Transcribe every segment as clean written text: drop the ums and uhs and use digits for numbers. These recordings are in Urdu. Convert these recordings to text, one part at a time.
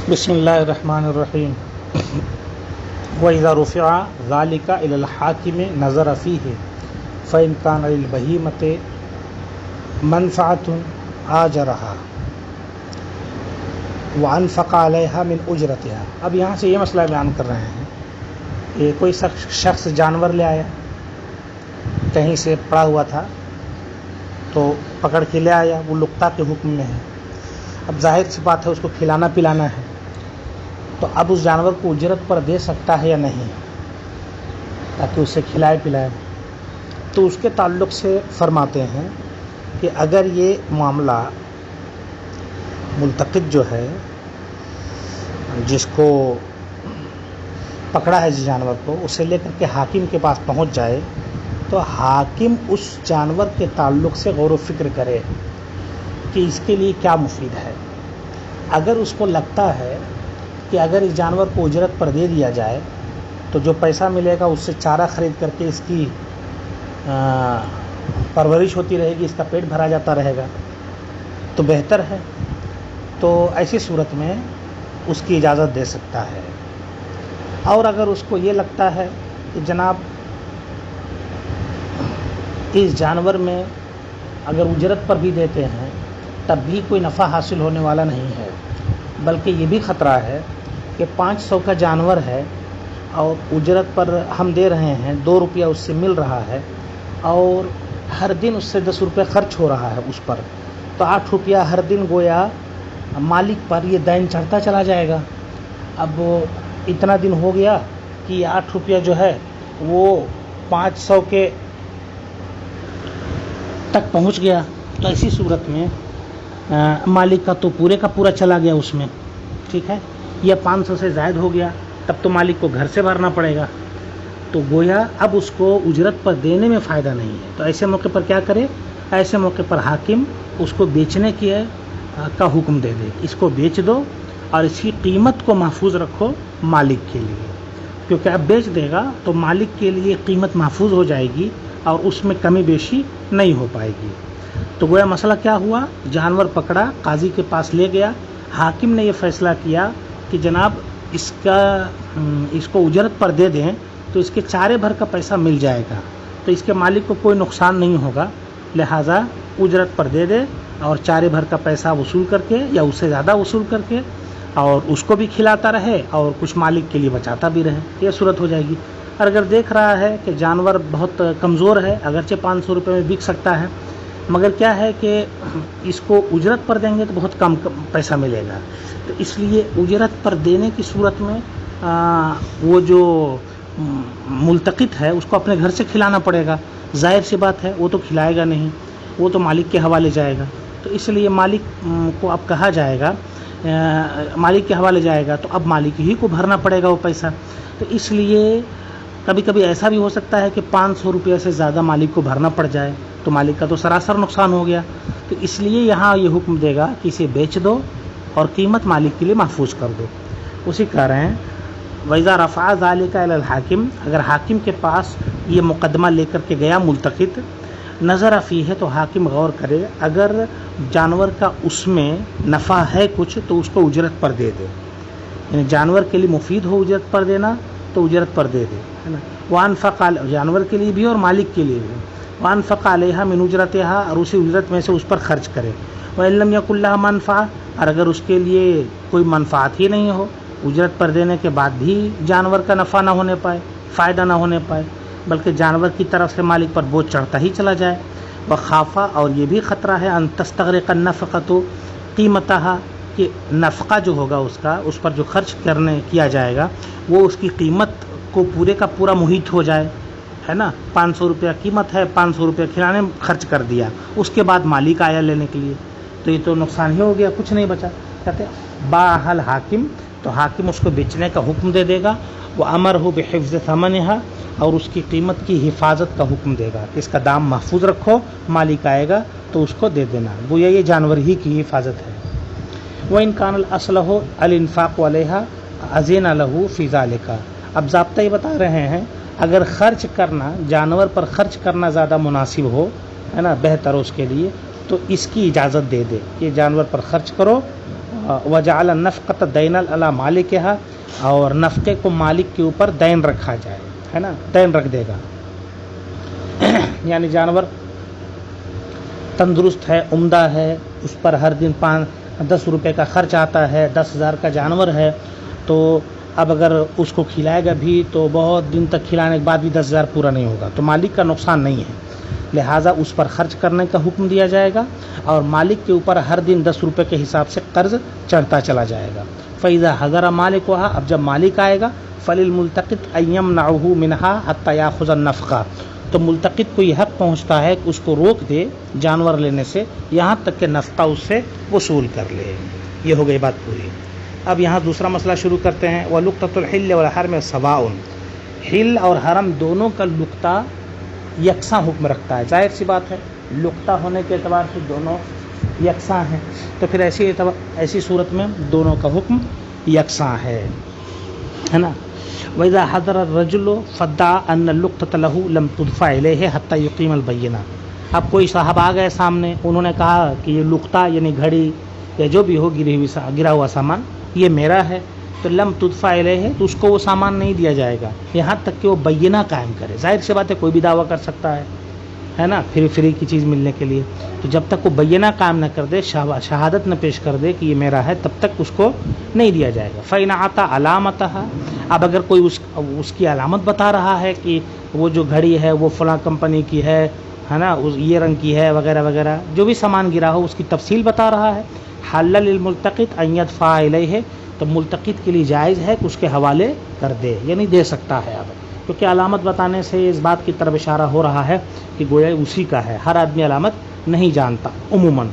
بسم اللہ الرحمن الرحیم وَإِذَا رُفِعَ ذَلِكَ إِلَى الْحَاكِمِ نَظَرَ فِيهِ فَإِنْ كَانَ لِلْبَهِيمَةِ مَنْفَعَةٌ آجَرَهَا وَأَنْفَقَ عَلَيْهَا مِنْ أُجْرَتِهَا۔ اب یہاں سے یہ مسئلہ بیان کر رہے ہیں کہ کوئی شخص جانور لے آیا، کہیں سے پڑا ہوا تھا تو پکڑ کے لے آیا، وہ لقطہ کے حکم میں ہے۔ اب ظاہر سی بات ہے اس کو کھلانا پلانا ہے، تو اب اس جانور کو اجرت پر دے سکتا ہے یا نہیں، تاکہ اسے کھلائے پلائے۔ تو اس کے تعلق سے فرماتے ہیں کہ اگر یہ معاملہ ملتقط جو ہے، جس کو پکڑا ہے جس جانور کو، اسے لے کر کے حاکم کے پاس پہنچ جائے، تو حاکم اس جانور کے تعلق سے غور و فکر کرے کہ اس کے لیے کیا مفید ہے۔ اگر اس کو لگتا ہے کہ اگر اس جانور کو اجرت پر دے دیا جائے تو جو پیسہ ملے گا اس سے چارہ خرید کر کے اس کی پرورش ہوتی رہے گی، اس کا پیٹ بھرا جاتا رہے گا، تو بہتر ہے، تو ایسی صورت میں اس کی اجازت دے سکتا ہے۔ اور اگر اس کو یہ لگتا ہے کہ جناب اس جانور میں اگر اجرت پر بھی دیتے ہیں تب بھی کوئی نفع حاصل ہونے والا نہیں ہے، بلکہ یہ بھی خطرہ ہے کہ 500 کا جانور ہے اور اجرت پر ہم دے رہے ہیں، 2 روپیہ اس سے مل رہا ہے اور ہر دن اس سے 10 روپے خرچ ہو رہا ہے اس پر، تو 8 روپیہ ہر دن گویا مالک پر یہ دین چڑھتا چلا جائے گا۔ اب اتنا دن ہو گیا کہ 8 روپیہ جو ہے وہ 500 کے تک پہنچ گیا، تو ایسی صورت میں مالک کا تو پورے کا پورا چلا گیا اس میں، ٹھیک ہے، یا 500 سے زائد ہو گیا تب تو مالک کو گھر سے بھرنا پڑے گا، تو گویا اب اس کو اجرت پر دینے میں فائدہ نہیں ہے۔ تو ایسے موقع پر کیا کرے؟ ایسے موقع پر حاکم اس کو بیچنے کا حکم دے دے، اس کو بیچ دو اور اس کی قیمت کو محفوظ رکھو مالک کے لیے، کیونکہ اب بیچ دے گا تو مالک کے لیے قیمت محفوظ ہو جائے گی اور اس میں کمی بیشی نہیں ہو پائے گی۔ تو گویا مسئلہ کیا ہوا؟ جانور پکڑا، قاضی کے پاس لے گیا، حاکم نے یہ فیصلہ کیا کہ جناب اس کو اجرت پر دے دیں تو اس کے چارے بھر کا پیسہ مل جائے گا، تو اس کے مالک کو کوئی نقصان نہیں ہوگا، لہٰذا اجرت پر دے دے اور چارے بھر کا پیسہ وصول کر کے یا اس سے زیادہ وصول کر کے اور اس کو بھی کھلاتا رہے اور کچھ مالک کے لیے بچاتا بھی رہے، یہ صورت ہو جائے گی۔ اور اگر دیکھ رہا ہے کہ جانور بہت کمزور ہے، اگرچہ 500 روپے میں بک سکتا ہے، مگر کیا ہے کہ اس کو اجرت پر دیں گے تو بہت کم پیسہ ملے گا، تو اس لیے اجرت پر دینے کی صورت میں وہ جو ملتقط ہے اس کو اپنے گھر سے کھلانا پڑے گا، ظاہر سی بات ہے وہ تو کھلائے گا نہیں، وہ تو مالک کے حوالے جائے گا، تو اس لیے مالک کو اب کہا جائے گا، مالک کے حوالے جائے گا تو اب مالک ہی کو بھرنا پڑے گا وہ پیسہ۔ تو اس لیے کبھی کبھی ایسا بھی ہو سکتا ہے کہ 500 روپیہ سے زیادہ مالک کو بھرنا پڑ جائے، تو مالک کا تو سراسر نقصان ہو گیا، تو اس لیے یہاں یہ حکم دے گا کہ اسے بیچ دو اور قیمت مالک کے لیے محفوظ کر دو۔ اسی کہہ رہے ہیں وَإِذَا رَفَعَ ذَلِكَ إِلَى الْحَاكِمِ، اگر حاکم کے پاس یہ مقدمہ لے کر کے گیا ملتقط، نظر فیہ تو حاکم غور کرے، اگر جانور کا اس میں نفع ہے کچھ تو اس کو اجرت پر دے دے، یعنی جانور کے لیے مفید ہو اجرت پر دینا تو اجرت پر دے دے، ہے نا، وَأَنْفَقَ جانور کے لیے بھی اور مالک کے لیے بھی، وَأَنْفَقَ عَلَيْهَا مِنْ أُجْرَتِهَا، اور اسی اجرت میں سے اس پر خرچ کرے، وَإِن لَّمْ يَكُن لَّهَا مَنْفَعَةٌ، اور اگر اس کے لیے کوئی منفعت ہی نہیں ہو، اجرت پر دینے کے بعد بھی جانور کا نفع نہ ہونے پائے، فائدہ نہ ہونے پائے، بلکہ جانور کی طرف سے مالک پر بوجھ چڑھتا ہی چلا جائے، وَخَافَ، اور یہ بھی خطرہ ہے، أَن تَسْتَغْرِقَ النَّفْقَةُ قِيمَتَهَا، کہ نفقہ جو ہوگا اس پر جو خرچ کیا جائے گا وہ اس کی قیمت کو پورے کا پورا محیط ہو جائے، ہے نا، 500 روپیہ قیمت ہے، 500 روپیہ کھلانے میں خرچ کر دیا، اس کے بعد مالک آیا لینے کے لیے، تو یہ تو نقصان ہی ہو گیا، کچھ نہیں بچا۔ کہتے ہیں باہل حاکم، تو حاکم اس کو بیچنے کا حکم دے دے گا، وَأَمَرَهُ بِحِفْظِ ثَمَنِهَا، اور اس کی قیمت کی حفاظت کا حکم دے گا کہ اس کا دام محفوظ رکھو، مالک آئے گا تو اس کو دے دینا، گویا یہ جانور ہی کی حفاظت ہے۔ وَإِنْ كَانَ الْأَصْلُ الْإِنْفَاقُ عَلَيْهَا أَذِنَ لَهُ فِي ذَلِكَ، اب ضابطہ یہ بتا رہے ہیں اگر خرچ کرنا، جانور پر خرچ کرنا زیادہ مناسب ہو، ہے نا، بہتر اس کے لیے، تو اس کی اجازت دے دے کہ جانور پر خرچ کرو وجعل النفقۃ دینا علی مالکہا، اور نفقے کو مالک کے اوپر دین رکھا جائے، ہے نا، دین رکھ دے گا. یعنی جانور تندرست ہے، عمدہ ہے، اس پر ہر دن 10 روپے کا خرچ آتا ہے، 10,000 کا جانور ہے، تو اب اگر اس کو کھلائے گا بھی تو بہت دن تک کھلانے کے بعد بھی 10,000 پورا نہیں ہوگا، تو مالک کا نقصان نہیں ہے، لہٰذا اس پر خرچ کرنے کا حکم دیا جائے گا، اور مالک کے اوپر ہر دن 10 روپے کے حساب سے قرض چڑھتا چلا جائے گا. فَإِذَا حَضَرَ مَالِكُهَا، اب جب مالک آئے گا، فَلِلْمُلْتَقِطِ أَن يَمْنَعُهُ مِنْهَا حَتَّى يَأْخُذَ النَّفْقَةَ، تو ملتقط کو یہ حق پہنچتا ہے کہ اس کو روک دے جانور لینے سے یہاں تک کہ نفقہ اس سے وصول کر لے. یہ ہو گئی بات پوری. اب یہاں دوسرا مسئلہ شروع کرتے ہیں. وَلُقْطَةُ الْحِلِّ وَالْحَرْمِ سَوَاءٌ، حل اور حرم دونوں کا لقطہ یکساں حکم رکھتا ہے. ظاہر سی بات ہے، لقطہ ہونے کے اعتبار سے دونوں یکساں ہیں، تو پھر ایسی صورت میں دونوں کا حکم یکساں ہے نا. وَإِذَا حَضَرَ الرَّجُلُ فَادَّعَىٰ أَنَّ اللُّقْطَةَ لَهُ لَمْ تُدْفَعْ إِلَيْهِ حَتَّىٰ يُقِيمَ الْبَيِّنَةَ، اب کوئی صاحب آ گئے سامنے، انہوں نے کہا کہ یہ لقطہ یعنی گھڑی یا جو بھی ہو گرا ہوا سامان یہ میرا ہے، تو لم تدفع الیہ، تو اس کو وہ سامان نہیں دیا جائے گا یہاں تک کہ وہ بینہ قائم کرے. ظاہر سی بات ہے کوئی بھی دعویٰ کر سکتا ہے نا، فری کی چیز ملنے کے لیے، تو جب تک وہ بینہ قائم نہ کر دے، شہادت نہ پیش کر دے کہ یہ میرا ہے، تب تک اس کو نہیں دیا جائے گا. فَإِنْ أَعْطَىٰ عَلَامَتَهَا، اب اگر کوئی اس کی علامت بتا رہا ہے کہ وہ جو گھڑی ہے وہ فلاں کمپنی کی ہے نا، یہ رنگ کی ہے وغیرہ وغیرہ، جو بھی سامان گرا ہو اس کی تفصیل بتا رہا ہے، حَلَّ لِلْمُلْتَقِطِ أَن يَدْفَعَ إِلَيْهِ، تو ملتقط کے لیے جائز ہے کہ اس کے حوالے کر دے، یعنی دے سکتا ہے. اب کیونکہ علامت بتانے سے اس بات کی طرف اشارہ ہو رہا ہے کہ گویا اسی کا ہے، ہر آدمی علامت نہیں جانتا عموماً.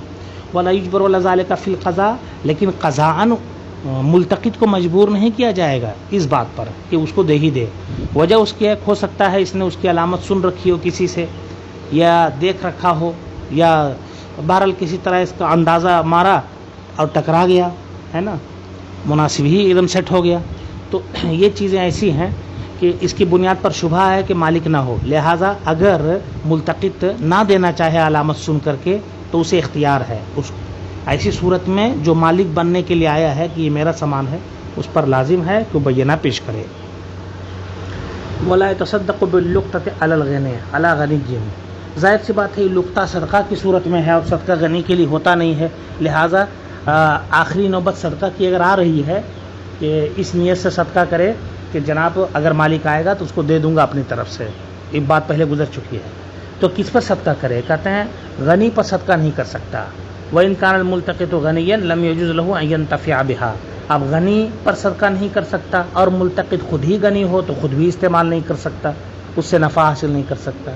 وَلَا يُجْبَرُ عَلَىٰ ذَٰلِكَ فِي الْقَضَاءِ، لیکن قضاءً ملتقط کو مجبور نہیں کیا جائے گا اس بات پر کہ اس کو دے ہی دے. وجہ اس کی ایک ہو سکتا ہے اس نے اس کی علامت سن رکھی ہو کسی سے، یا دیکھ رکھا ہو، یا بہرحال کسی طرح اس کا اندازہ مارا اور ٹکرا گیا، ہے نا، مناسب ہی ایک دم سیٹ ہو گیا. تو یہ چیزیں ایسی ہیں کہ اس کی بنیاد پر شبہ ہے کہ مالک نہ ہو، لہٰذا اگر ملتقط نہ دینا چاہے علامت سن کر کے تو اسے اختیار ہے. ایسی صورت میں جو مالک بننے کے لیے آیا ہے کہ یہ میرا سامان ہے، اس پر لازم ہے کہ وہ بینہ پیش کرے. وَلَا يَتَصَدَّقُ بِاللُّقْطَةِ عَلَى الْغِنَى عَلَى غَنِيٍّ، ظاہر سی بات ہے یہ لقطہ صدقہ کی صورت میں ہے اور صدقہ غنی کے لیے ہوتا نہیں ہے، لہٰذا آخری نوبت صدقہ کی اگر آ رہی ہے کہ اس نیت سے صدقہ کرے کہ جناب اگر مالک آئے گا تو اس کو دے دوں گا اپنی طرف سے، ایک بات پہلے گزر چکی ہے، تو کس پر صدقہ کرے؟ کہتے ہیں غنی پر صدقہ نہیں کر سکتا. وَإِنْ كَانَ الْمُلْتَقِطُ غَنِيًّا لَمْ يَجُوزْ لَهُ أَن يَنْتَفِعَ بِهَا، اب غنی پر صدقہ نہیں کر سکتا اور ملتقط خود ہی غنی ہو تو خود بھی استعمال نہیں کر سکتا، اس سے نفع حاصل نہیں کر سکتا.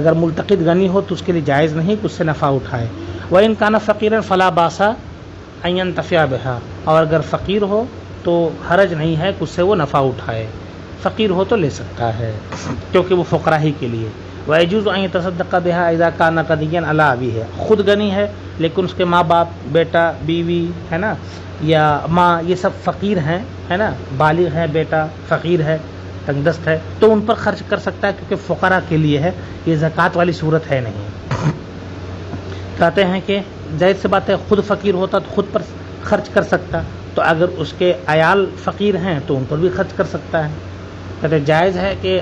اگر ملتقط غنی ہو تو اس کے لیے جائز نہیں کہ اس سے نفع اٹھائے. وَإِنْ كَانَ فَقِيرًا فَلَا بَأْسَ أَن يَنْتَفِعَ بِهَا، اور اگر فقیر ہو تو حرج نہیں ہے کہ اس سے وہ نفع اٹھائے، فقیر ہو تو لے سکتا ہے کیونکہ وہ فقراء ہی کے لیے. وَيَجُوزُ أَن يَتَصَدَّقَ بِهَا إِذَا كَانَ غَنِيًّا عَلَىٰ أَبِيهِ، خود غنی ہے لیکن اس کے ماں باپ، بیٹا، بیوی، ہے نا، یا ماں، یہ سب فقیر ہیں، ہے نا، بالغ ہے، بیٹا فقیر ہے، تنگ دست ہے، تو ان پر خرچ کر سکتا ہے کیونکہ فقراء کے لیے ہے، یہ زکوٰۃ والی صورت ہے نہیں. کہتے ہیں کہ ظاہر سی بات ہے خود فقیر ہوتا تو خود پر خرچ کر سکتا، تو اگر اس کے عیال فقیر ہیں تو ان پر بھی خرچ کر سکتا ہے. کہتے ہیں جائز ہے کہ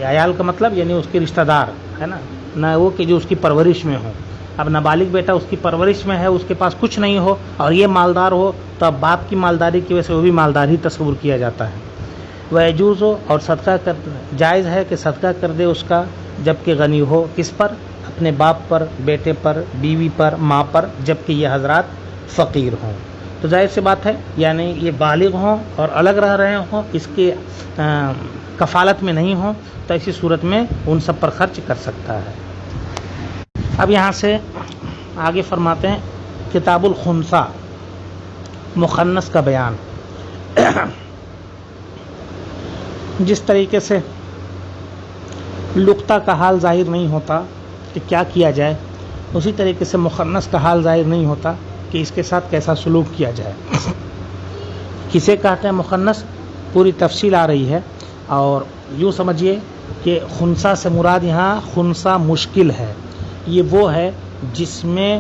عیال کا مطلب یعنی اس کے رشتہ دار، ہے نا، نہ وہ کہ جو اس کی پرورش میں ہو. اب نابالغ بیٹا اس کی پرورش میں ہے، اس کے پاس کچھ نہیں ہو اور یہ مالدار ہو، تو اب باپ کی مالداری کی وجہ سے وہ بھی مالدار ہی تصور کیا جاتا ہے. وَيَجُوزُ، اور صدقہ کر جائز ہے کہ صدقہ کر دے اس کا جب کہ غنی ہو، کس پر؟ اپنے باپ پر، بیٹے پر، بیوی پر، ماں پر، جب کہ یہ حضرات فقیر ہوں. تو ظاہر سی بات ہے یعنی یہ بالغ ہوں اور الگ رہ رہے ہوں، اس کے کفالت میں نہیں ہوں، تو ایسی صورت میں ان سب پر خرچ کر سکتا ہے. اب یہاں سے آگے فرماتے ہیں کتاب الخنثی، مخنث کا بیان. جس طریقے سے لقطہ کا حال ظاہر نہیں ہوتا کہ کیا کیا جائے، اسی طریقے سے مخنث کا حال ظاہر نہیں ہوتا کہ اس کے ساتھ کیسا سلوک کیا جائے. کسے کہتے ہیں مخنث، پوری تفصیل آ رہی ہے. اور یوں سمجھیے کہ خنثی سے مراد یہاں خنثی مشکل ہے، یہ وہ ہے جس میں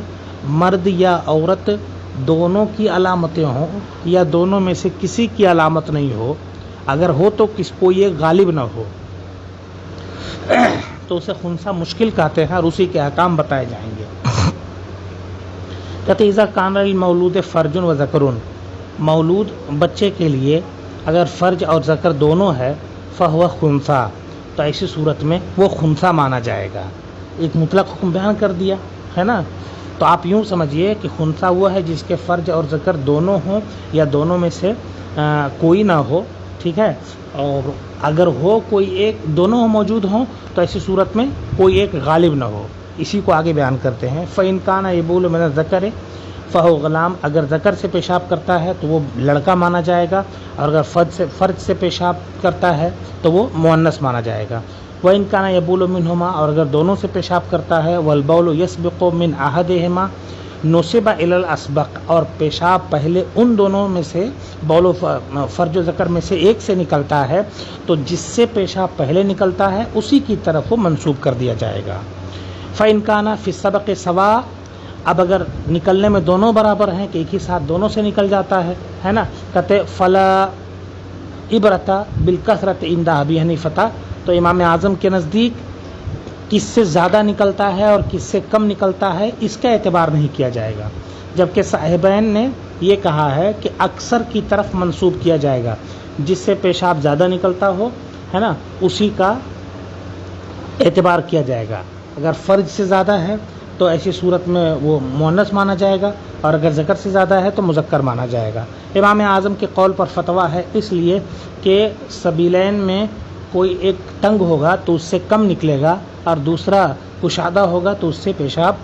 مرد یا عورت دونوں کی علامتیں ہوں یا دونوں میں سے کسی کی علامت نہیں ہو، اگر ہو تو کوئی ایک غالب نہ ہو تو اسے خنثی مشکل کہتے ہیں اور اسی کے احکام بتائے جائیں گے۔ کہتے اذا کان المولود فرج و ذکر، مولود بچے کے لیے اگر فرج اور ذکر دونوں ہے فہو خنثی، تو ایسی صورت میں وہ خنثی مانا جائے گا۔ ایک مطلق حکم بیان کر دیا ہے نا، تو آپ یوں سمجھیے کہ خنثی وہ ہے جس کے فرج اور ذکر دونوں ہوں یا دونوں میں سے کوئی نہ ہو، ٹھیک ہے، اور اگر ہو کوئی ایک، دونوں موجود ہوں تو ایسی صورت میں کوئی ایک غالب نہ ہو۔ اسی کو آگے بیان کرتے ہیں، فَإِنْ كَانَ يَبُولُ مِنَ الذَّكَرِ فَهُوَ غلام، اگر ذکر سے پیشاب کرتا ہے تو وہ لڑکا مانا جائے گا، اور اگر فرج سے پیشاب کرتا ہے تو وہ مؤنث مانا جائے گا۔ وَإِنْ كَانَ يَبُولُ مِنْهُمَا، اور اگر دونوں سے پیشاب کرتا ہے، وَالْبَوْلُ يَسْبِقُ مِنْ أَحَدِهِمَا نُصِبَ إِلَى الْأَسْبَقِ، اور پیشاب پہلے ان دونوں میں سے، بول و فرج و ذکر میں سے ایک سے نکلتا ہے تو جس سے پیشاب پہلے نکلتا ہے اسی کی طرف وہ منسوب کر دیا جائے گا۔ فَإِنْ كَانَ فِي السَّبَقِ سَوَاءً، اب اگر نکلنے میں دونوں برابر ہیں کہ ایک ہی ساتھ دونوں سے نکل جاتا ہے نا، کہتے فلا عبرۃ بالکثرۃ عند ابی حنیفہ، تو امام اعظم کے نزدیک کس سے زیادہ نکلتا ہے اور کس سے کم نکلتا ہے اس کا اعتبار نہیں کیا جائے گا، جبکہ صاحبین نے یہ کہا ہے کہ اکثر کی طرف منسوب کیا جائے گا، جس سے پیشاب زیادہ نکلتا ہو ہے نا اسی کا اعتبار کیا جائے گا۔ اگر فرج سے زیادہ ہے تو ایسی صورت میں وہ مؤنث مانا جائے گا، اور اگر ذکر سے زیادہ ہے تو مذکر مانا جائے گا۔ امام اعظم کے قول پر فتویٰ ہے، اس لیے کہ سبیلین میں کوئی ایک تنگ ہوگا تو اس سے کم نکلے گا، اور دوسرا کشادہ ہوگا تو اس سے پیشاب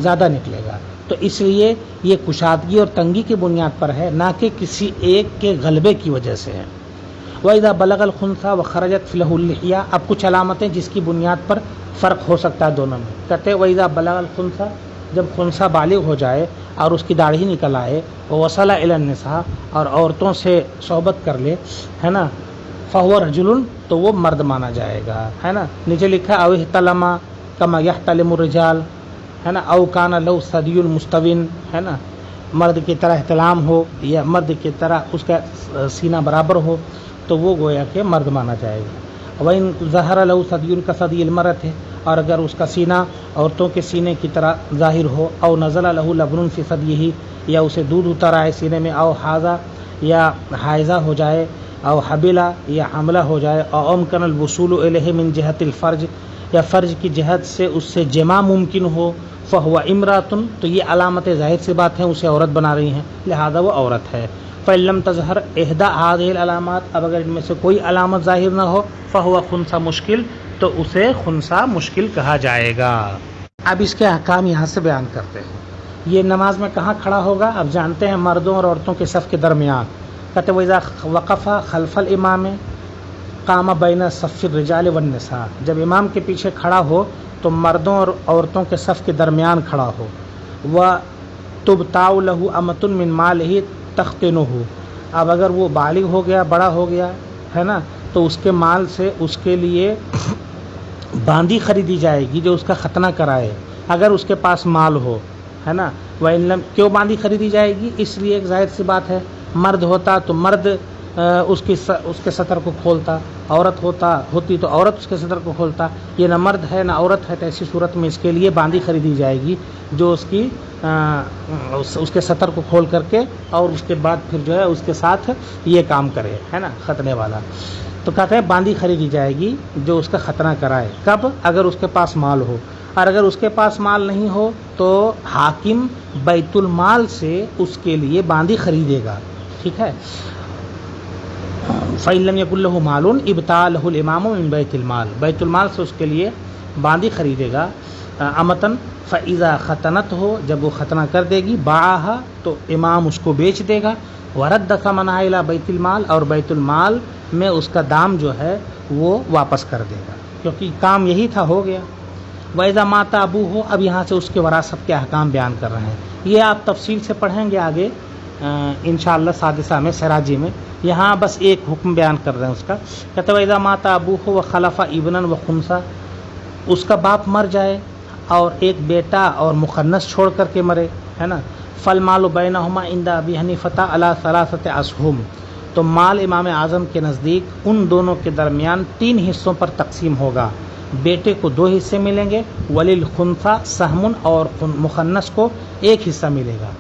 زیادہ نکلے گا، تو اس لیے یہ کشادگی اور تنگی کی بنیاد پر ہے، نہ کہ کسی ایک کے غلبے کی وجہ سے ہے۔ وَإِذَا بَلَغَ الْخُنثَى وَخَرَجَتْ فِيهِ اللِّحْيَةُ، اب کچھ علامتیں جس کی بنیاد پر فرق ہو سکتا ہے دونوں میں، کہتے ہیں وَإِذَا بَلَغَ الْخُنثَى، جب خنثی بالغ ہو جائے اور اس کی داڑھی نکل آئے، وَوَصَلَ إِلَى النِّسَاءِ، اور عورتوں سے صحبت کر لے ہے نا، فَهُوَ رَجُلٌ، تو وہ مرد مانا جائے گا ہے نا۔ نیچے لکھا ہے أَوْ احْتَلَمَ كَمَا يَحْتَلِمُ الرِّجَالُ ہے نا، أَوْ كَانَ لَهُ ثَدْيٌ مُسْتَوٍ ہے نا، مرد کی طرح احتلام ہو یا مرد کی طرح اس کا سینہ برابر ہو تو وہ گویا کہ مرد مانا جائے گا۔ وَإِنْ ظَهَرَ لَهُ ثَدْيٌ كَثَدْيِ الْمَرْأَةِ، اور اگر اس کا سینہ عورتوں کے سینے کی طرح ظاہر ہو، او نزل له لبن فی ثدیہ، یا اسے دودھ اتر آئے سینے میں، او حاضہ، یا حائضہ ہو جائے، او حبلہ، یا حملہ ہو جائے، او امکن الوصول الیہ من جہت الفرج، یا فرج کی جہت سے اس سے جماع ممکن ہو، فہو امراتن، تو یہ علامت ظاہر سی بات ہے اسے عورت بنا رہی ہیں، لہذا وہ عورت ہے۔ فإن لم تظہر احدی هذه العلامات، اب اگر ان میں سے کوئی علامت ظاہر نہ ہو، فہو خنثی مشکل، تو اسے خنثی مشکل کہا جائے گا۔ اب اس کے احکام یہاں سے بیان کرتے ہیں۔ یہ نماز میں کہاں کھڑا ہوگا؟ اب جانتے ہیں مردوں اور عورتوں کے صف کے درمیان، کہتے وَإِذَا وَقَفَ خَلْفَ الْإِمَامِ قَامَ بَيْنَ صَفِّ الرِّجَالِ وَالنِّسَاءِ، جب امام کے پیچھے کھڑا ہو تو مردوں اور عورتوں کے صف کے درمیان کھڑا ہو۔ وَتُبْتَعُ لَهُ أَمَةٌ مِّن مَالِهِ تَخْتِنُهُ، اب اگر وہ بالغ ہو گیا، بڑا ہو گیا ہے نا، تو اس کے مال سے اس کے لیے باندی خریدی جائے گی جو اس کا ختنہ کرائے، اگر اس کے پاس مال ہو ہے نا۔ وَإِن لَّمْ، کیوں باندی خریدی جائے گی؟ اس لیے ایک ظاہر سی بات ہے، مرد ہوتا تو مرد اس کے سطر کو کھولتا، عورت ہوتی تو عورت اس کے سطر کو کھولتا، یہ نہ مرد ہے نہ عورت ہے، تو ایسی صورت میں اس کے لیے باندی خریدی جائے گی جو اس کے سطر کو کھول کر کے، اور اس کے بعد پھر جو ہے اس کے ساتھ یہ کام کرے ہے نا ختنے والا، تو کہتے ہیں باندی خریدی جائے گی جو اس کا ختنہ کرائے۔ کب؟ اگر اس کے پاس مال ہو، اور اگر اس کے پاس مال نہیں ہو تو حاکم بیت المال سے اس کے لیے باندی خریدے گا، ٹھیک ہے۔ فَإِن لَّمْ يَكُن لَّهُ مَالٌ ابْتَاعَ لَهُ الْإِمَامُ مِن بیت المال، بیت المال سے اس کے لیے باندی خریدے گا۔ امتن فَإِذَا ختنت ہو، جب وہ ختنہ کر دے گی، باعها، تو امام اس کو بیچ دے گا، وَرَدَّ ثَمَنَهَا إِلَى بیت المال، اور بیت المال میں اس کا دام جو ہے وہ واپس کر دے گا، کیونکہ کام یہی تھا، ہو گیا۔ وَإِذَا مَاتَ أَبُوهُ، اب یہاں سے اس کے وراثت کے احکام بیان کر رہے ہیں، یہ آپ تفصیل سے پڑھیں گے آگے انشاءاللہ سادسہ میں، سراجی میں، یہاں بس ایک حکم بیان کر رہے ہیں اس کا۔ کہتے ہیں وَإِذَا مَاتَ أَبُوهُ وَخَلَفَ ابْنًا وَخُنثًى، اس کا باپ مر جائے اور ایک بیٹا اور مخنث چھوڑ کر کے مرے ہے نا، فالمال بینہما عند ابی حنیفہ علی ثلاثۃ اسہم، تو مال امام اعظم کے نزدیک ان دونوں کے درمیان 3 حصوں پر تقسیم ہوگا، بیٹے کو 2 حصے ملیں گے، وللخنثی سہم، اور مخنث کو 1 حصہ ملے گا۔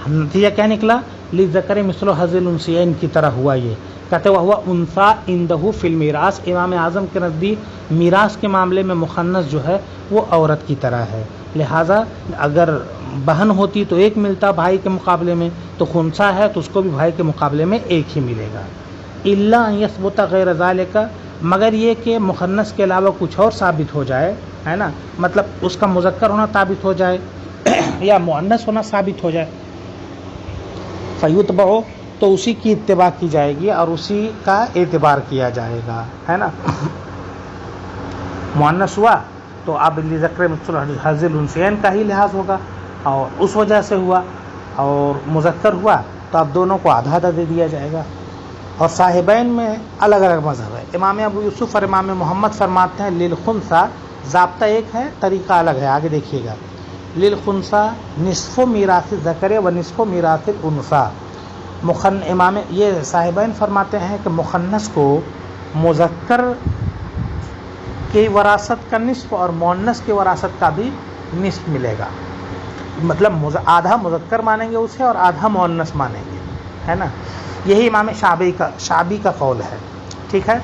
نتیجہ کیا نکلا؟ للذکر مثل حظ الانثیین کی طرح ہوا۔ یہ کہتے وہ ہوا انثیٰ عندہ فی المیراث، امام اعظم کے نزدیک میراث کے معاملے میں مخنث جو ہے وہ عورت کی طرح ہے، لہٰذا اگر بہن ہوتی تو 1 ملتا بھائی کے مقابلے میں، تو خنثیٰ ہے تو اس کو بھی بھائی کے مقابلے میں 1 ہی ملے گا۔ الا ان یثبت غیر ذالک، مگر یہ کہ مخنث کے علاوہ کچھ اور ثابت ہو جائے، ہے نا، مطلب اس کا مذکر ہونا ثابت ہو جائے یا مؤنث ہونا ثابت ہو جائے، فیتبع، تو اسی کی اتباع کی جائے گی اور اسی کا اعتبار کیا جائے گا، ہے نا۔ مؤنث ہوا تو اب لذکر مثل حظ الانثیین کا ہی لحاظ ہوگا، اور اس وجہ سے ہوا، اور مذکر ہوا تو اب دونوں کو آدھا آدھا دے دیا جائے گا۔ اور صاحبین میں الگ الگ مذہب ہے۔ امام ابو یوسف اور امام محمد فرماتے ہیں للخنثی، ضابطہ ایک ہے، طریقہ الگ ہے، آگے دیکھیے گا۔ للخنثی نصف میراث الذکر و نصف میراث الانثی، امام یہ صاحبین فرماتے ہیں کہ مخنث کو مذکر کی وراثت کا نصف اور مؤنث کی وراثت کا بھی نصف ملے گا، مطلب آدھا مذکر مانیں گے اسے اور آدھا مؤنث مانیں گے، ہے نا۔ یہی امام شعبی کا قول ہے، ٹھیک ہے۔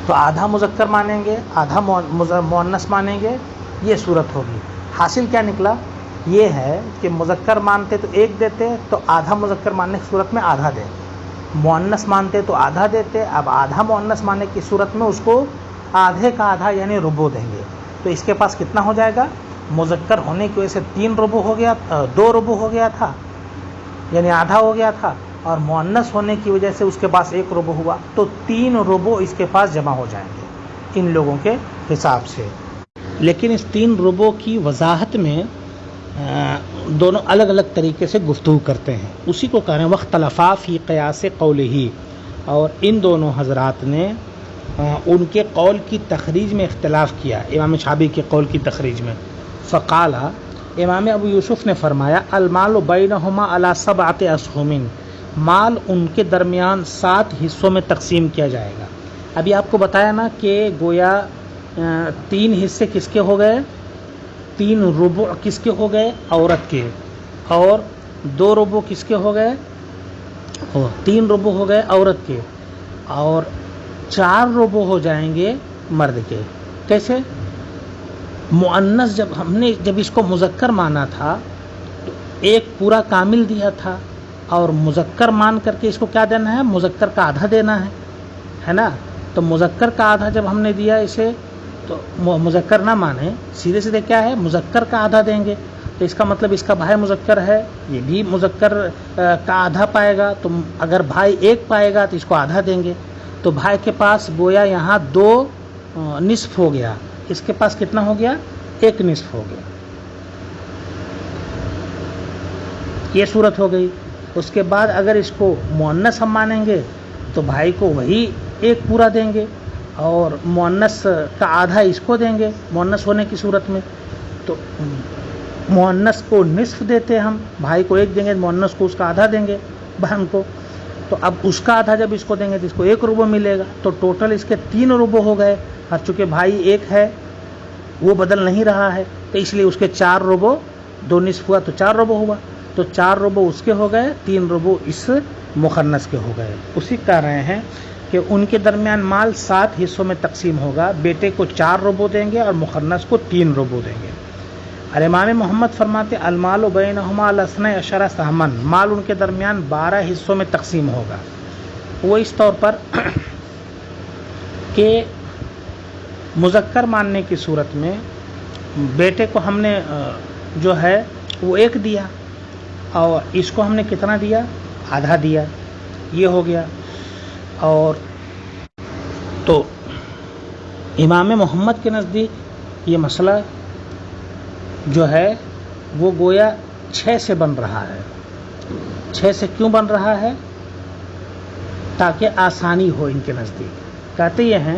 تو آدھا مذکر مانیں گے، آدھا مؤنث مانیں گے، یہ صورت ہوگی۔ حاصل کیا نکلا؟ یہ ہے کہ مذکر مانتے تو 1 دیتے، تو آدھا مذکر ماننے کی صورت میں آدھا دیں، مؤنث مانتے تو آدھا دیتے، اب آدھا مؤنث ماننے کی صورت میں اس کو آدھے کا آدھا یعنی ربع دیں گے، تو اس کے پاس کتنا ہو جائے گا؟ مذکر ہونے کی وجہ سے 3 ربع ہو گیا، 2 ربع ہو گیا تھا، یعنی آدھا ہو گیا تھا، اور مؤنث ہونے کی وجہ سے اس کے پاس 1 ربع ہوا، تو 3 ربع اس کے پاس جمع ہو جائیں گے ان لوگوں کے حساب سے۔ لیکن اس 3 ربع کی وضاحت میں دونوں الگ الگ طریقے سے گفتگو کرتے ہیں، اسی کو کہہ رہے ہیں واختلفا فی قیاس قولہ، اور ان دونوں حضرات نے ان کے قول کی تخریج میں اختلاف کیا، امام شعبی کے قول کی تخریج میں۔ فقال، امام ابو یوسف نے فرمایا المال بینہما علی 7 اسہم، مال ان کے درمیان 7 حصوں میں تقسیم کیا جائے گا۔ ابھی آپ کو بتایا نا کہ گویا 3 حصے کس کے ہو گئے؟ 3 ربع کس کے ہو گئے؟ عورت کے، اور 2 ربع کس کے ہو گئے؟ 3 ربع ہو گئے عورت کے، اور 4 ربع ہو جائیں گے مرد کے۔ کیسے؟ مؤنث جب اس کو مذکر مانا تھا تو 1 پورا کامل دیا تھا، اور مذکر مان کر کے اس کو کیا دینا ہے؟ مذکر کا آدھا دینا ہے نا۔ تو مذکر کا آدھا جب ہم نے دیا اسے، تو مذکر نہ مانے، سیدھے سیدھے کیا ہے؟ مذکر کا آدھا دیں گے، تو اس کا مطلب اس کا بھائی مذکر ہے، یہ بھی مذکر کا آدھا پائے گا، تو اگر بھائی 1 پائے گا تو اس کو آدھا دیں گے، تو بھائی کے پاس گویا یہاں 2 نصف ہو گیا، اس کے پاس کتنا ہو گیا؟ 1 نصف ہو گیا، یہ صورت ہو گئی۔ اس کے بعد اگر اس کو مؤنث ہم مانیں گے تو بھائی کو وہی 1 پورا دیں گے، اور مؤنث کا آدھا اس کو دیں گے مؤنث ہونے کی صورت میں، تو مؤنث کو نصف دیتے ہم، بھائی کو 1 دیں گے، مؤنث کو اس کا آدھا دیں گے بہن کو، تو اب اس کا آدھا جب اس کو دیں گے تو اس کو 1 ربع ملے گا، تو ٹوٹل اس کے 3 ربع ہو گئے، اور چونکہ بھائی 1 ہے وہ بدل نہیں رہا ہے، تو اس لیے اس کے 4 ربع، 2 نصف ہوا تو 4 ربع ہوا، تو 4 ربع اس کے ہو گئے، 3 ربع اس مخنث کے ہو گئے۔ اسی کہہ رہے ہیں کہ ان کے درمیان مال 7 حصوں میں تقسیم ہوگا، بیٹے کو 4 ربع دیں گے اور مخنث کو 3 ربع دیں گے۔ اور امام محمد فرماتے المال بینہما علی 12 سہما، مال ان کے درمیان 12 حصوں میں تقسیم ہوگا، وہ اس طور پر کہ مذکر ماننے کی صورت میں بیٹے کو ہم نے جو ہے وہ 1 دیا، اور اس کو ہم نے کتنا دیا؟ آدھا دیا، یہ ہو گیا۔ اور تو امام محمد کے نزدیک یہ مسئلہ جو ہے وہ گویا 6 سے بن رہا ہے۔ 6 سے کیوں بن رہا ہے؟ تاکہ آسانی ہو ان کے نزدیک۔ کہتے یہ ہیں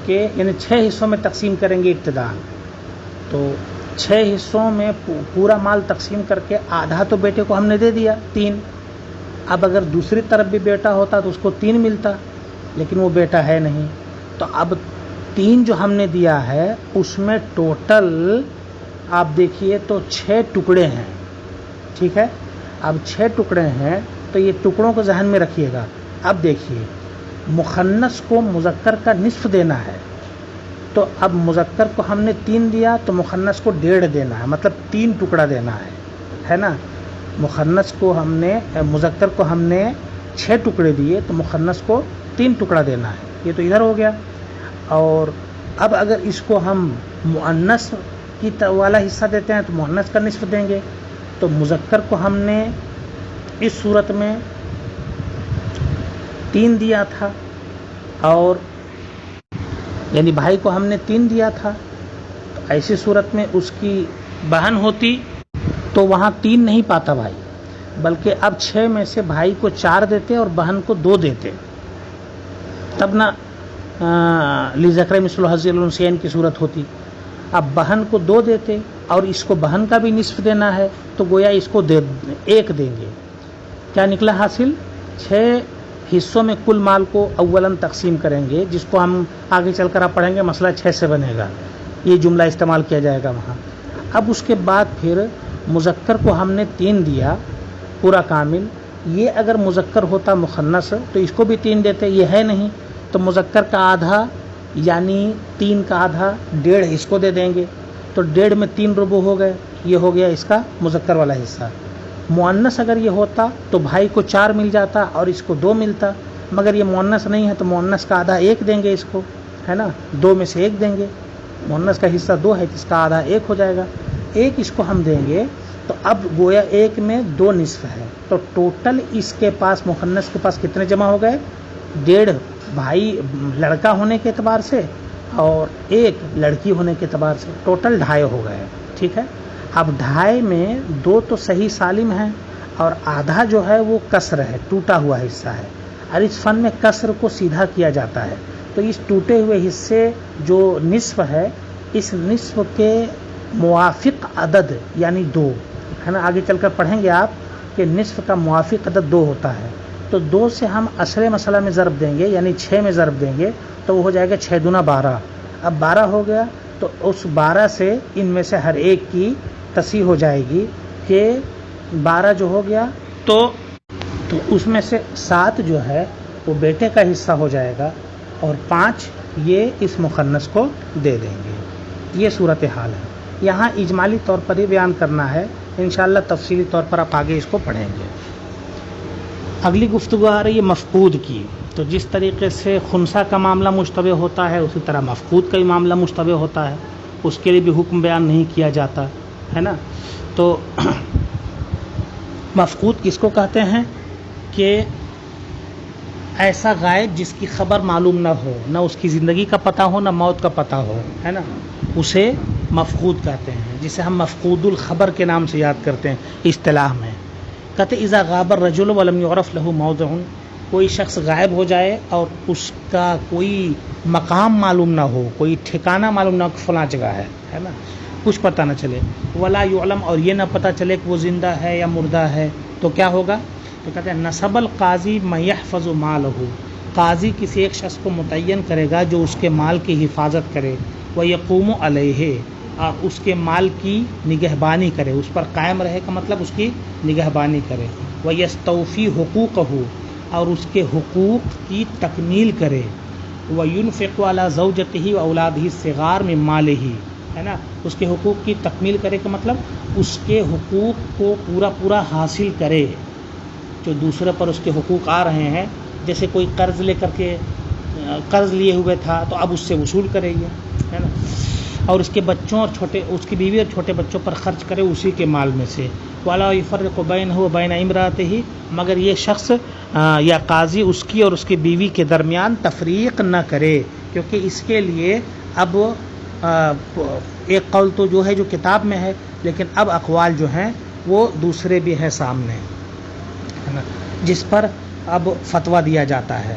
کہ یعنی 6 حصوں میں تقسیم کریں گے ابتداء، تو 6 حصوں میں پورا مال تقسیم کر کے آدھا تو بیٹے کو ہم نے دے دیا 3. اب اگر دوسری طرف بھی بیٹا ہوتا تو اس کو 3 ملتا، لیکن وہ بیٹا ہے نہیں. تو اب 3 جو ہم نے دیا ہے اس میں ٹوٹل آپ دیکھیے تو 6 ٹکڑے ہیں. ٹھیک ہے، اب 6 ٹکڑے ہیں تو یہ ٹکڑوں کو ذہن میں رکھیے گا. اب دیکھیے مخنث کو مذکر کا نصف دینا ہے، تو اب مذکر کو ہم نے 3 دیا تو مخنث کو 1.5 دینا ہے، مطلب 3 ٹکڑا دینا ہے نا. مخنث کو ہم نے مذکر کو ہم نے 6 ٹکڑے دیے تو مخنث کو 3 ٹکڑا دینا ہے. یہ تو ادھر ہو گیا. اور اب اگر اس کو ہم مؤنث کی والا حصہ دیتے ہیں تو مؤنث کا نصف دیں گے. تو مذکر کو ہم نے اس صورت میں 3 دیا تھا، اور یعنی بھائی کو ہم نے 3 دیا تھا. تو ایسی صورت میں اس کی بہن ہوتی تو وہاں 3 نہیں پاتا بھائی، بلکہ اب 6 میں سے بھائی کو 4 دیتے اور بہن کو 2 دیتے، تب نہ لذکر مثل حظ الانثیین کی صورت ہوتی. اب بہن کو 2 دیتے اور اس کو بہن کا بھی نصف دینا ہے تو گویا اس کو 1 دیں گے. کیا نکلا حاصل؟ 6 حصوں میں کل مال کو اولاً تقسیم کریں گے، جس کو ہم آگے چل کر آپ پڑھیں گے مسئلہ 6 سے بنے گا، یہ جملہ استعمال کیا جائے گا وہاں. اب اس کے بعد پھر مذکر کو ہم نے 3 دیا پورا کامل. یہ اگر مذکر ہوتا مخنث تو اس کو بھی 3 دیتے، یہ ہے نہیں تو مذکر کا آدھا یعنی 3 کا آدھا 1.5 اس کو دے دیں گے. تو 1.5 میں 3 ربع ہو گئے، یہ ہو گیا اس کا مذکر والا حصہ. مؤنث اگر یہ ہوتا تو بھائی کو 4 مل جاتا اور اس کو 2 ملتا، مگر یہ مؤنث نہیں ہے تو مؤنث کا آدھا 1 دیں گے اس کو، ہے نا. 2 میں سے 1 دیں گے، مؤنث کا حصہ 2 ہے، جس کا آدھا 1 ہو جائے گا. 1 اس کو ہم دیں گے تو اب گویا 1 میں 2 نصف ہے. تو ٹوٹل اس کے پاس مخنث کے پاس کتنے جمع ہو گئے؟ 1.5 بھائی لڑکا ہونے کے اعتبار سے اور 1 لڑکی ہونے کے اعتبار سے، ٹوٹل 2.5 ہو گئے. ٹھیک ہے، اب 2.5 میں 2 تو صحیح سالم ہیں اور آدھا جو ہے وہ کسر ہے، ٹوٹا ہوا حصہ ہے. اور اس فن میں کسر کو سیدھا کیا جاتا ہے. تو اس ٹوٹے ہوئے حصے جو نصف ہے، اس نصف کے موافق عدد یعنی 2 ہے نا. آگے چل کر پڑھیں گے آپ کہ نصف کا موافق عدد 2 ہوتا ہے. تو 2 سے ہم اصل مسئلہ میں ضرب دیں گے، یعنی 6 میں ضرب دیں گے تو وہ ہو جائے گا 6 دونا 12. اب 12 ہو گیا تو اس 12 سے ان میں سے ہر ایک کی تصحیح ہو جائے گی کہ 12 جو ہو گیا تو اس میں سے 7 جو ہے وہ بیٹے کا حصہ ہو جائے گا اور 5 یہ اس مخنث کو دے دیں گے. یہ صورتحال ہے. یہاں اجمالی طور پر ہی بیان کرنا ہے، انشاءاللہ تفصیلی طور پر آپ آگے اس کو پڑھیں گے. اگلی گفتگو آ رہی ہے مفقود کی. تو جس طریقے سے خنثی کا معاملہ مشتبہ ہوتا ہے اسی طرح مفقود کا بھی معاملہ مشتبہ ہوتا ہے، اس کے لیے بھی حکم بیان نہیں کیا جاتا ہے نا. تو مفقود کس کو کہتے ہیں کہ ایسا غائب جس کی خبر معلوم نہ ہو، نہ اس کی زندگی کا پتہ ہو نہ موت کا پتہ ہو، ہے نا، اسے مفقود کہتے ہیں، جسے ہم مفقود الخبر کے نام سے یاد کرتے ہیں اصطلاح میں. کہتے اذا غاب الرجل ولم يعرف له موضع، کوئی شخص غائب ہو جائے اور اس کا کوئی مقام معلوم نہ ہو، کوئی ٹھکانہ معلوم نہ ہو کہ فلاں جگہ ہے نا، کچھ پتہ نہ چلے. ولا يعلم، اور یہ نہ پتہ چلے کہ وہ زندہ ہے یا مردہ ہے، تو کیا ہوگا؟ تو کہتے ہیں نصب القاضی من يحفظ مالہ، قاضی کسی ایک شخص کو متعین کرے گا جو اس کے مال کی حفاظت کرے، ویقوم علیہ، اور اس کے مال کی نگہبانی کرے، اس پر قائم رہے کا مطلب اس کی نگہبانی کرے. ویستوفی حقوقہ، اور اس کے حقوق کی تکمیل کرے. وینفق علی زوجتہ و اولادہ الصغار من مالہ، ہے نا، اس کے حقوق کی تکمیل کرے کا مطلب اس کے حقوق کو پورا حاصل کرے جو دوسرے پر اس کے حقوق آ رہے ہیں. جیسے کوئی قرض لے کر کے قرض لیے ہوئے تھا تو اب اس سے وصول کرے گی، ہے نا، اور اس کے بچوں اور اس کی بیوی اور چھوٹے بچوں پر خرچ کرے اسی کے مال میں سے. ولا یفرق بینہ و بین امرأتہ، مگر یہ شخص یا قاضی اس کی اور اس کی بیوی کے درمیان تفریق نہ کرے، کیونکہ اس کے لیے اب ایک قول تو جو ہے جو کتاب میں ہے، لیکن اب اقوال جو ہیں وہ دوسرے بھی ہیں سامنے، جس پر اب فتویٰ دیا جاتا ہے.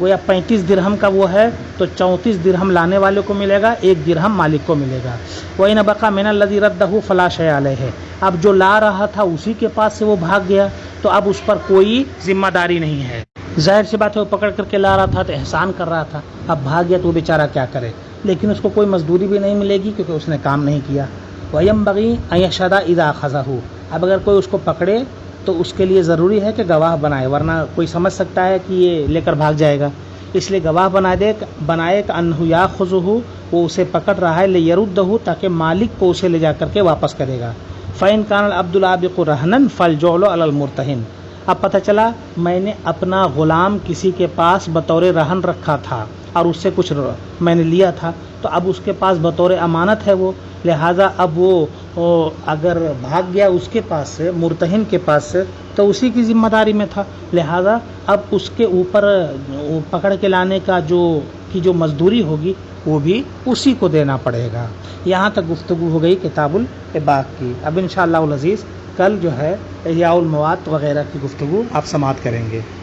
گویا 35 درہم کا وہ ہے تو 34 درہم لانے والے کو ملے گا، 1 درہم مالک کو ملے گا. وَإِنْ بَقَى مِنَ الَّذِي رَدَّهُ فَلَا شَيْءَ عَلَيْهِ. اب جو لا رہا تھا اسی کے پاس سے وہ بھاگ گیا تو اب اس پر کوئی ذمہ داری نہیں ہے. ظاہر سی بات ہے وہ پکڑ کر کے لا رہا تھا تو احسان کر رہا تھا، اب بھاگ گیا تو وہ بیچارہ کیا کرے، لیکن اس کو کوئی مزدوری بھی نہیں ملے گی کیونکہ اس نے کام نہیں کیا. وَيَنبَغِي أَن يَشْهَدَ إِذَا أَخَذَهُ. اب اگر کوئی اس کو پکڑے تو اس کے لیے ضروری ہے کہ گواہ بنائے، ورنہ کوئی سمجھ سکتا ہے کہ یہ لے کر بھاگ جائے گا، اس لیے گواہ بنائے کہ انہ یاخذہ، وہ اسے پکڑ رہا ہے، لیردہ، تاکہ مالک کو اسے لے جا کر کے واپس کرے گا. فإن كان العبد العابق رهنا فالجعل على المرتهن. اب پتہ چلا میں نے اپنا غلام کسی کے پاس بطور رہن رکھا تھا اور اس سے کچھ میں نے لیا تھا، تو اب اس کے پاس بطور امانت ہے وہ، لہذا اب وہ اگر بھاگ گیا اس کے پاس سے، مرتہن کے پاس سے، تو اسی کی ذمہ داری میں تھا، لہذا اب اس کے اوپر پکڑ کے لانے کا جو مزدوری ہوگی وہ بھی اسی کو دینا پڑے گا. یہاں تک گفتگو ہو گئی کتاب العباق کی. اب انشاءاللہ العزیز کل جو ہے احیاء المواد وغیرہ کی گفتگو آپ سماعت کریں گے.